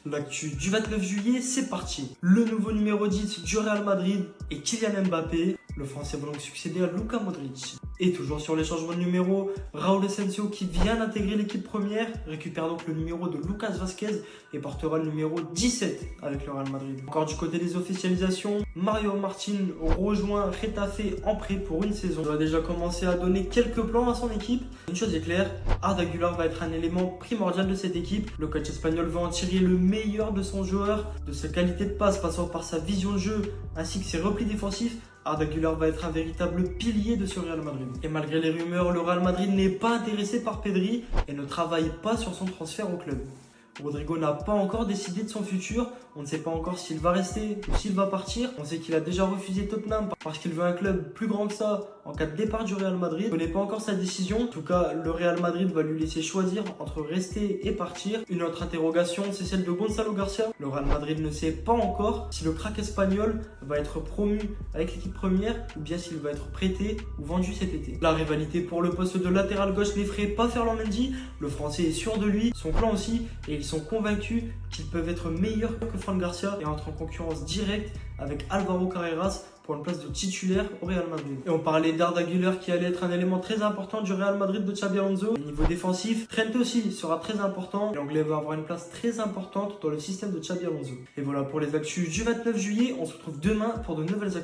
L'actu du 29 juillet, c'est parti. Le nouveau numéro 10 du Real Madrid est Kylian Mbappé. Le Français va donc succéder à Luka Modric. Et toujours sur les changements de numéro, Raúl Asensio qui vient d'intégrer l'équipe première récupère donc le numéro de Lucas Vázquez et portera le numéro 17 avec le Real Madrid. Encore du côté des officialisations, Mario Martin rejoint Getafe en prêt pour une saison. Il a déjà commencé à donner quelques plans à son équipe. Une chose est claire, Arda Güler va être un élément primordial de cette équipe. Le coach espagnol va en tirer le meilleur de son joueur, de sa qualité de passe passant par sa vision de jeu ainsi que ses replis défensifs. Arda Güler va être un véritable pilier de ce Real Madrid. Et malgré les rumeurs, le Real Madrid n'est pas intéressé par Pedri et ne travaille pas sur son transfert au club. Rodrigo n'a pas encore décidé de son futur, on ne sait pas encore s'il va rester ou s'il va partir. On sait qu'il a déjà refusé Tottenham parce qu'il veut un club plus grand que ça en cas de départ du Real Madrid. On ne connaît pas encore sa décision, en tout cas le Real Madrid va lui laisser choisir entre rester et partir. Une autre interrogation, c'est celle de Gonzalo Garcia. Le Real Madrid ne sait pas encore si le crack espagnol va être promu avec l'équipe première ou bien s'il va être prêté ou vendu cet été. La rivalité pour le poste de latéral gauche n'effraie pas Ferland Mendy, le français est sûr de lui, son plan aussi, et ils sont convaincus qu'ils peuvent être meilleurs que Fran Garcia et entrent en concurrence directe avec Alvaro Carreras pour une place de titulaire au Real Madrid. Et on parlait d'Arda Güler qui allait être un élément très important du Real Madrid de Xabi Alonso. Au niveau défensif, Trent aussi sera très important. L'anglais va avoir une place très importante dans le système de Xabi Alonso. Et voilà pour les actus du 29 juillet. On se retrouve demain pour de nouvelles actus.